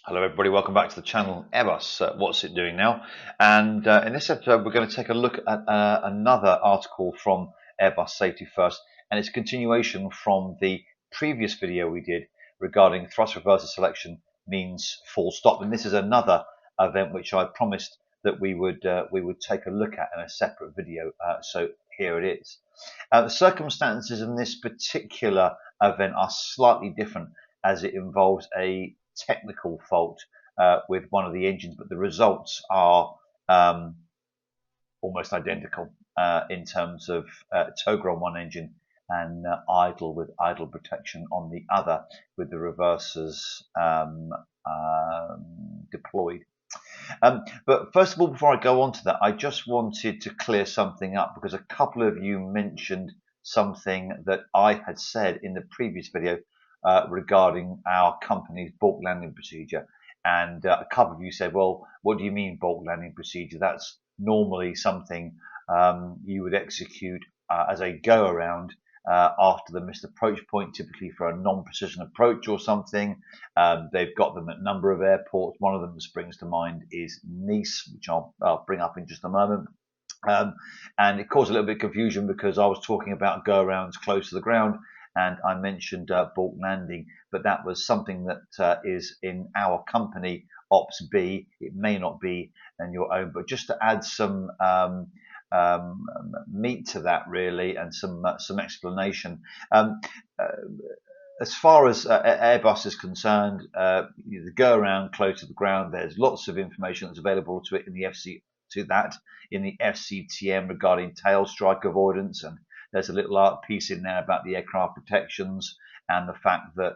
Hello everybody, welcome back to the channel Airbus. What's it doing now? And in this episode we're going to take a look at another article from Airbus Safety First, and it's a continuation from the previous video we did regarding thrust reverser selection means full stop. And this is another event which I promised that we would take a look at in a separate video, so here it is. The circumstances in this particular event are slightly different as it involves a technical fault with one of the engines, but the results are almost identical in terms of TOGA on one engine and idle with idle protection on the other, with the reversers deployed. But first of all, before I go on to that, I just wanted to clear something up, because a couple of you mentioned something that I had said in the previous video regarding our company's bulk landing procedure. And a couple of you said, well, what do you mean bulk landing procedure? That's normally something you would execute as a go around after the missed approach point, typically for a non-precision approach or something. They've got them at a number of airports. One of them that springs to mind is Nice, which I'll bring up in just a moment. And it caused a little bit of confusion because I was talking about go-arounds close to the ground, and I mentioned bulk landing, but that was something that is in our company Ops B. It may not be in your own, but just to add some meat to that, really, and some explanation. As far as Airbus is concerned, the go around close to the ground, there's lots of information that's available to it in the FCTM regarding tail strike avoidance, and there's a little art piece in there about the aircraft protections and the fact that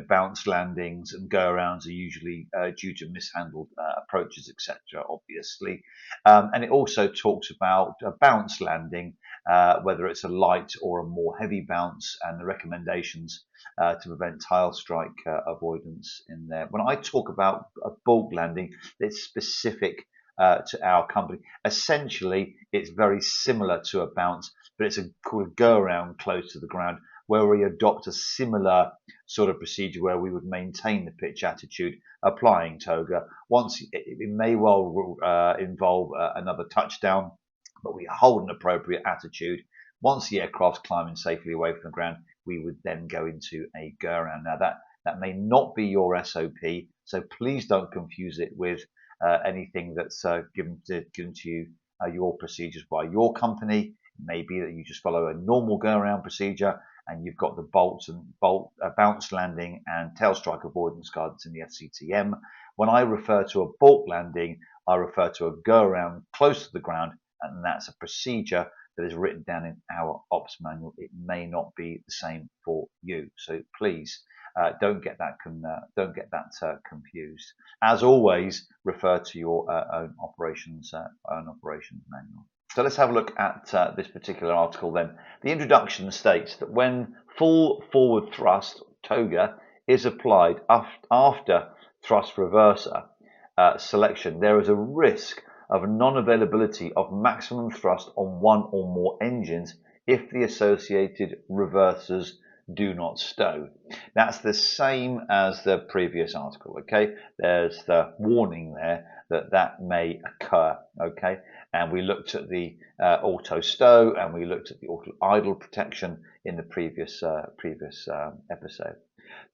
bounce landings and go-arounds are usually due to mishandled approaches, etc., obviously. And it also talks about a bounce landing, whether it's a light or a more heavy bounce, and the recommendations to prevent tail strike avoidance in there. When I talk about a bulk landing, it's specific to our company. Essentially, it's very similar to a bounce, but it's called a go-around close to the ground, where we adopt a similar sort of procedure where we would maintain the pitch attitude applying TOGA. Once it may well involve another touchdown, but we hold an appropriate attitude. Once the aircraft's climbing safely away from the ground, we would then go into a go around. Now that may not be your SOP, so please don't confuse it with anything that's given to you, your procedures by your company. It may be that you just follow a normal go around procedure, and you've got the bounce landing and tail strike avoidance guidance in the FCTM. When I refer to a bulk landing, I refer to a go around close to the ground, and that's a procedure that is written down in our ops manual. It may not be the same for you, so please don't get that confused. As always, refer to your own operations manual. So let's have a look at this particular article then. The introduction states that when full forward thrust, TOGA, is applied after thrust reverser selection, there is a risk of non-availability of maximum thrust on one or more engines if the associated reversers do not stow. That's the same as the previous article, okay? There's the warning there that may occur, okay? And we looked at the auto stow, and we looked at the auto idle protection in the previous episode.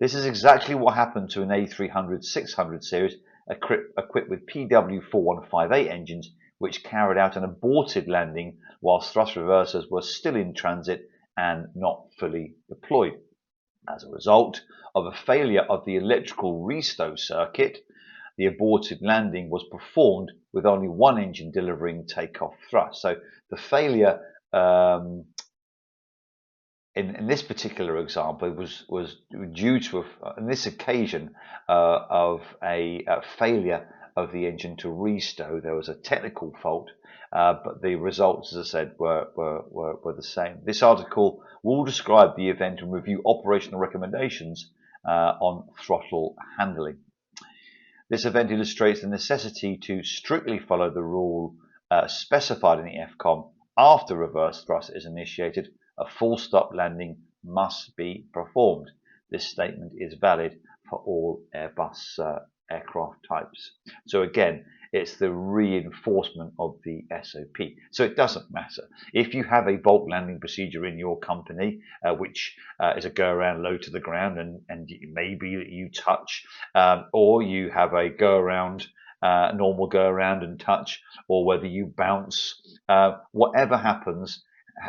This is exactly what happened to an A300-600 series equipped with PW4158 engines, which carried out an aborted landing whilst thrust reversers were still in transit and not fully deployed. As a result of a failure of the electrical restow circuit, the aborted landing was performed with only one engine delivering takeoff thrust. So the failure in this particular example was due to, in this occasion, of a failure of the engine to restow. There was a technical fault, but the results, as I said, were the same. This article will describe the event and review operational recommendations on throttle handling. This event illustrates the necessity to strictly follow the rule specified in the FCOM. After reverse thrust is initiated, a full stop landing must be performed. This statement is valid for all Airbus aircraft types. So again, it's the reinforcement of the SOP. So it doesn't matter. If you have a bulk landing procedure in your company, which is a go around low to the ground, and it may be that you touch, or you have a go around, normal go around and touch, or whether you bounce, whatever happens,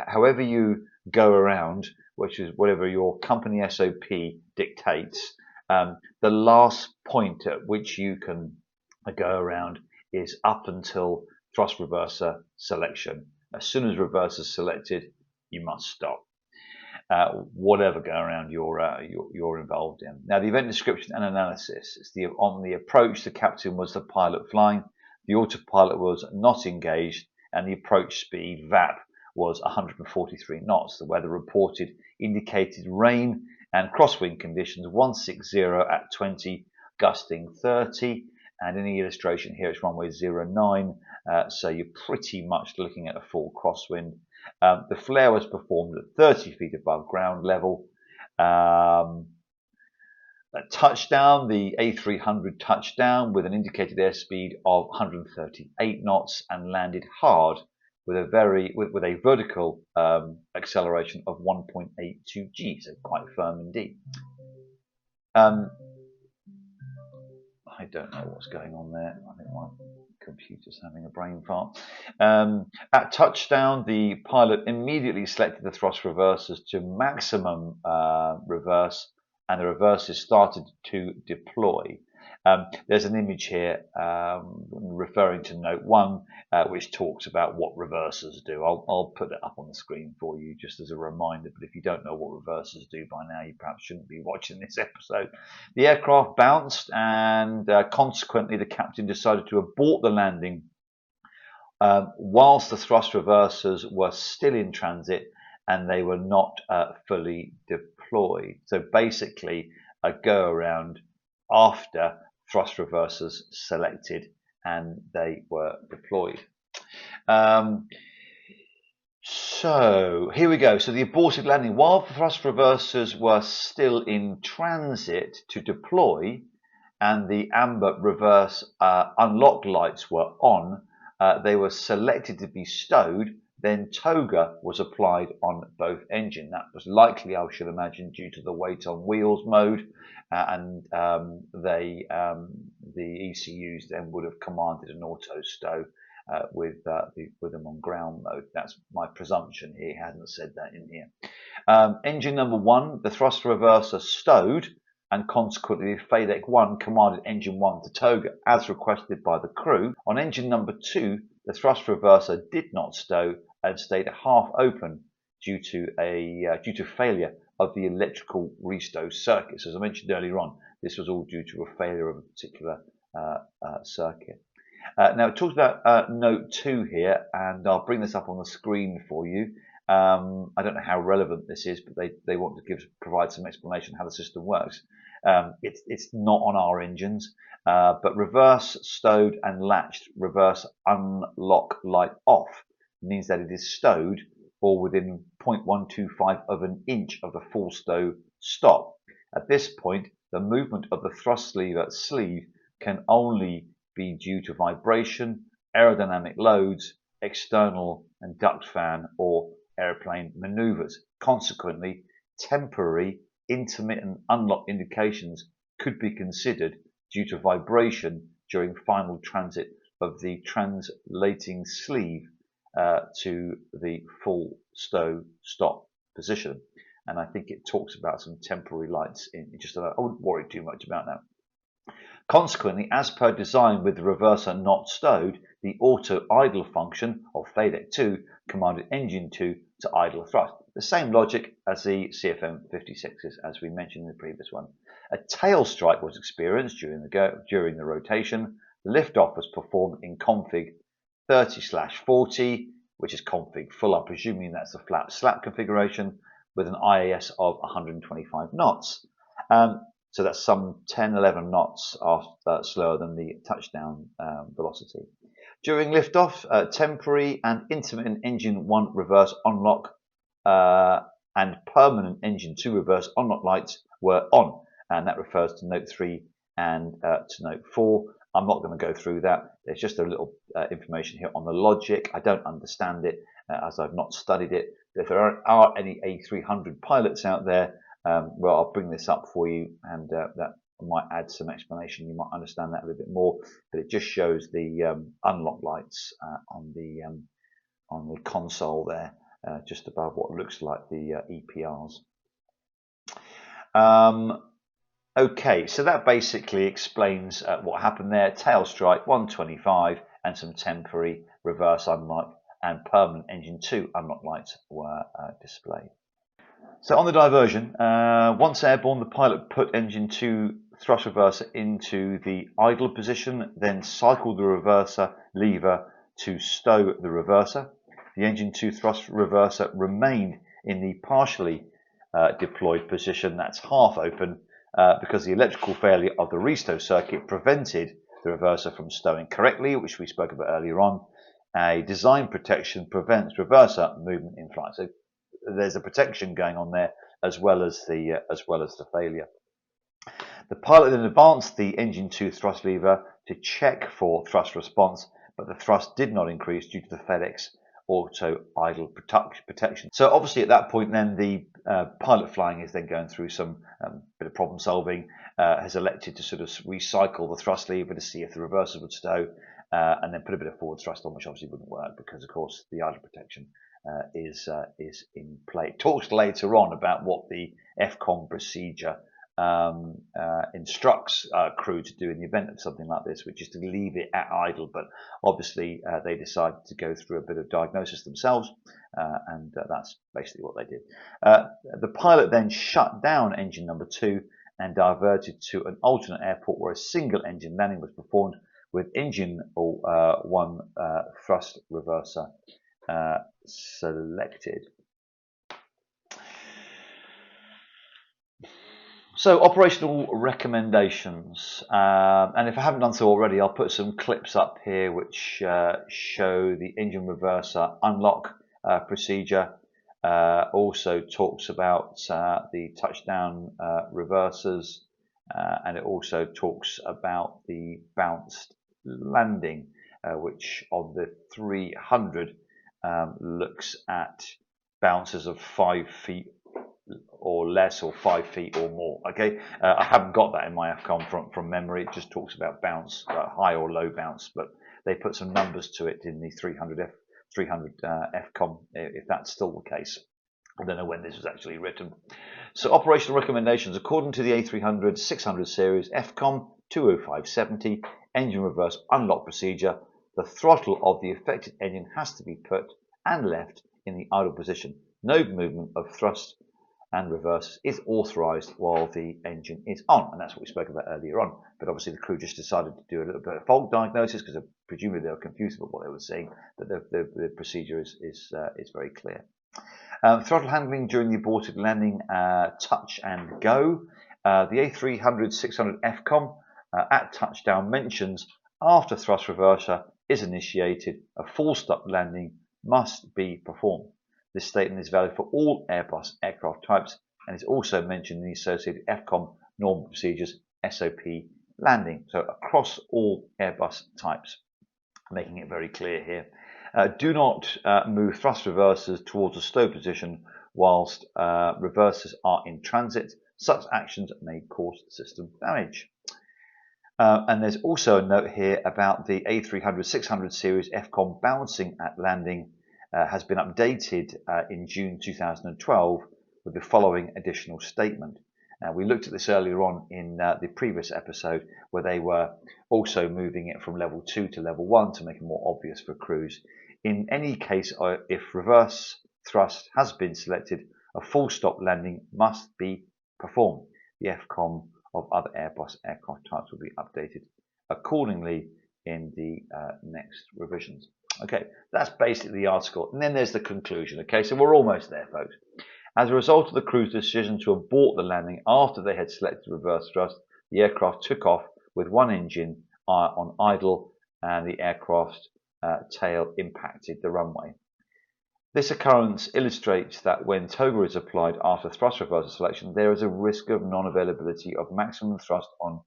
however you go around, which is whatever your company SOP dictates, the last point at which you can go around is up until thrust reverser selection. As soon as reverser is selected, you must stop. Whatever go around you're involved in. Now, the event description and analysis. On the approach, the captain was the pilot flying, the autopilot was not engaged, and the approach speed VAP was 143 knots. The weather reported indicated rain and crosswind conditions 160 at 20, gusting 30. And in the illustration here, it's runway 09, so you're pretty much looking at a full crosswind. The flare was performed at 30 feet above ground level. At touchdown, the A300 touched down with an indicated airspeed of 138 knots and landed hard with a vertical acceleration of 1.82 g, so quite firm indeed. I don't know what's going on there. I think my computer's having a brain fart. At touchdown, the pilot immediately selected the thrust reversers to maximum reverse, and the reversers started to deploy. There's an image here referring to note 1, which talks about what reversers do. I'll put it up on the screen for you just as a reminder, but if you don't know what reversers do by now, you perhaps shouldn't be watching this episode. The aircraft bounced, and consequently the captain decided to abort the landing whilst the thrust reversers were still in transit and they were not fully deployed. So basically a go around after thrust reversers selected and they were deployed. So here we go. So the aborted landing, while the thrust reversers were still in transit to deploy and the amber reverse unlock lights were on, they were selected to be stowed. Then toga was applied on both engine. That was likely, I should imagine, due to the weight on wheels mode, and the ECUs then would have commanded an auto stow with them on ground mode. That's my presumption here. He hasn't said that in here. Engine number 1, the thrust reverser stowed, and consequently FADEC 1 commanded engine 1 to toga as requested by the crew. On engine number 2, the thrust reverser did not stow and stayed half open due to failure of the electrical restow circuit. So as I mentioned earlier on, this was all due to a failure of a particular circuit. Now it talks about note 2 here, and I'll bring this up on the screen for you. I don't know how relevant this is, but they want to provide some explanation how the system works. It's not on our engines, but reverse stowed and latched reverse unlock light off means that it is stowed or within 0.125 of an inch of the full stow stop. At this point, the movement of the thrust lever sleeve can only be due to vibration, aerodynamic loads, external and duct fan or airplane maneuvers. Consequently, temporary intermittent unlock indications could be considered due to vibration during final transit of the translating sleeve to the full stow stop position. And I think it talks about some temporary lights in just about, I wouldn't worry too much about that. Consequently, as per design with the reverser not stowed, the auto idle function of FADEC 2 commanded engine 2 to idle thrust. The same logic as the CFM56s, as we mentioned in the previous one. A tail strike was experienced during the rotation. The liftoff was performed in config 30/40, which is config full. I'm presuming that's the flap slap configuration with an IAS of 125 knots. So that's some 10-11 knots slower than the touchdown velocity. During liftoff, temporary and intermittent engine 1 reverse unlock and permanent engine 2 reverse unlock lights were on, and that refers to note 3 and to note 4. I'm not going to go through that. There's just a little information here on the logic. I don't understand it as I've not studied it. But if there are any A300 pilots out there, well, I'll bring this up for you, and that might add some explanation. You might understand that a little bit more. But it just shows the unlock lights on the console there, just above what looks like the EPRs. Okay, so that basically explains what happened there. Tail strike 125 and some temporary reverse unlock and permanent engine 2 unlock lights were displayed. So on the diversion, once airborne, the pilot put engine 2 thrust reverser into the idle position, then cycled the reverser lever to stow the reverser. The engine 2 thrust reverser remained in the partially deployed position, that's half open, because the electrical failure of the restow circuit prevented the reverser from stowing correctly, which we spoke about earlier on. A design protection prevents reverser movement in flight. So there's a protection going on there as well as the failure. The pilot then advanced the engine 2 thrust lever to check for thrust response, but the thrust did not increase due to the FedEx auto idle protection. So obviously at that point then the pilot flying is then going through some bit of problem solving, has elected to sort of recycle the thrust lever to see if the reversers would stow, and then put a bit of forward thrust on, which obviously wouldn't work because of course the idle protection is in play. It talks later on about what the FCOM procedure instructs crew to do in the event of something like this, which is to leave it at idle, but obviously they decided to go through a bit of diagnosis themselves, and that's basically what they did. The pilot then shut down engine number 2 and diverted to an alternate airport where a single engine landing was performed with engine 1 thrust reverser selected. So operational recommendations, and if I haven't done so already, I'll put some clips up here which show the engine reverser unlock procedure. Also talks about the touchdown reversers, and it also talks about the bounced landing, which on the 300 looks at bounces of 5 feet or less, or 5 feet or more. Okay, I haven't got that in my FCOM from memory. It just talks about bounce, high or low bounce, but they put some numbers to it in the 300 FCOM, if that's still the case. I don't know when this was actually written. So operational recommendations according to the A300 600 series FCOM 20570 engine reverse unlock procedure. The throttle of the affected engine has to be put and left in the idle position. No movement of thrust and reverse is authorized while the engine is on, and that's what we spoke about earlier on. But obviously the crew just decided to do a little bit of fault diagnosis because presumably they were confused about what they were seeing, but the procedure is very clear. Throttle handling during the aborted landing, touch and go. The A300 600 FCOM at touchdown mentions after thrust reverser is initiated, a full stop landing must be performed. This statement is valid for all Airbus aircraft types and is also mentioned in the associated FCOM normal procedures SOP landing. So across all Airbus types, making it very clear here. Do not move thrust reversers towards a stow position whilst reversers are in transit. Such actions may cause system damage. And there's also a note here about the A300 600 series FCOM bouncing at landing has been updated in June 2012 with the following additional statement. We looked at this earlier on in the previous episode where they were also moving it from level 2 to level 1 to make it more obvious for crews. In any case, if reverse thrust has been selected, a full stop landing must be performed. The FCOM of other Airbus aircraft types will be updated accordingly in the next revisions. Okay, that's basically the article. And then there's the conclusion. Okay, so we're almost there, folks. As a result of the crew's decision to abort the landing after they had selected reverse thrust, the aircraft took off with one engine on idle and the aircraft tail impacted the runway. This occurrence illustrates that when TOGA is applied after thrust reversal selection, there is a risk of non-availability of maximum thrust on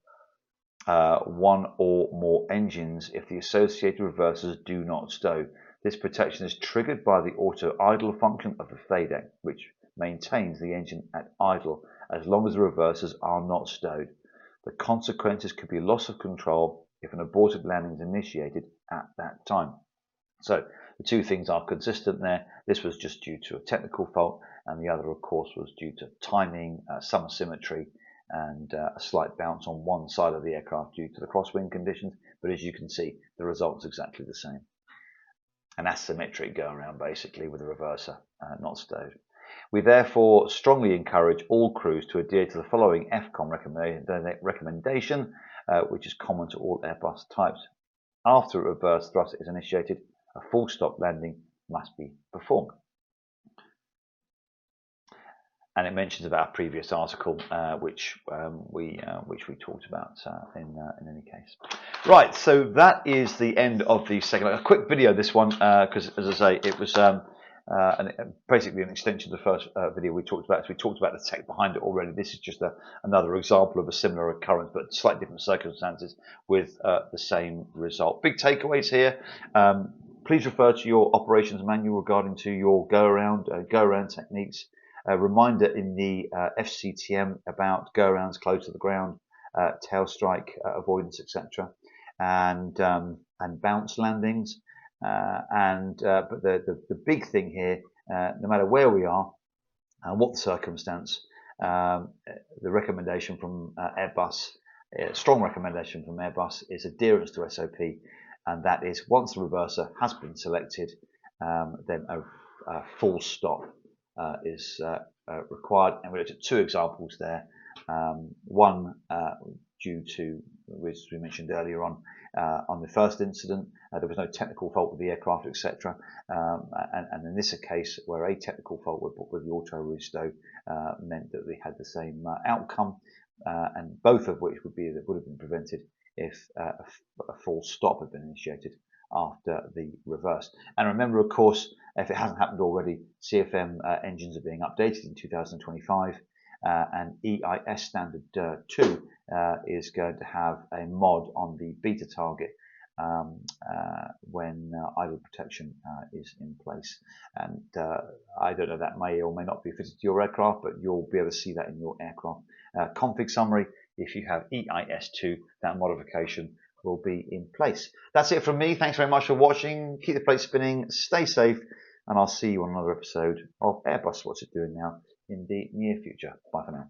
one or more engines if the associated reversers do not stow. This protection is triggered by the auto-idle function of the FADEC, which maintains the engine at idle as long as the reversers are not stowed. The consequences could be loss of control if an aborted landing is initiated at that time. So the two things are consistent there. This was just due to a technical fault, and the other, of course, was due to timing, some asymmetry, and a slight bounce on one side of the aircraft due to the crosswind conditions. But as you can see, the result's exactly the same. An asymmetric go around, basically, with a reverser not stowed. We therefore strongly encourage all crews to adhere to the following FCOM recommendation, which is common to all Airbus types. After a reverse thrust is initiated, a full stop landing must be performed. And it mentions about a previous article, which we talked about in any case. Right, so that is the end of the second. A quick video, this one, because as I say, it was basically an extension of the first video we talked about. So we talked about the tech behind it already. This is just another example of a similar occurrence, but slightly different circumstances with the same result. Big takeaways here. Please refer to your operations manual regarding to your go-around techniques. A reminder in the FCTM about go-arounds close to the ground, tail strike avoidance, etc., and bounce landings. But the big thing here, no matter where we are and what the circumstance, the recommendation from Airbus, strong recommendation from Airbus, is adherence to SOP, and that is once the reverser has been selected, then a full stop is required. And we looked at two examples there. One due to, which we mentioned earlier on the first incident, there was no technical fault with the aircraft, etc. And in this case, where a technical fault with the auto restow meant that they had the same outcome, and both of which would have been prevented if a full stop had been initiated after the reverse. And remember, of course, if it hasn't happened already, CFM engines are being updated in 2025, and EIS Standard 2 is going to have a mod on the beta target when idle protection is in place. And I don't know, that may or may not be fitted to your aircraft, but you'll be able to see that in your aircraft config summary. If you have EIS2, that modification will be in place. That's it from me. Thanks very much for watching. Keep the plate spinning, stay safe, and I'll see you on another episode of Airbus What's It Doing Now in the near future. Bye for now.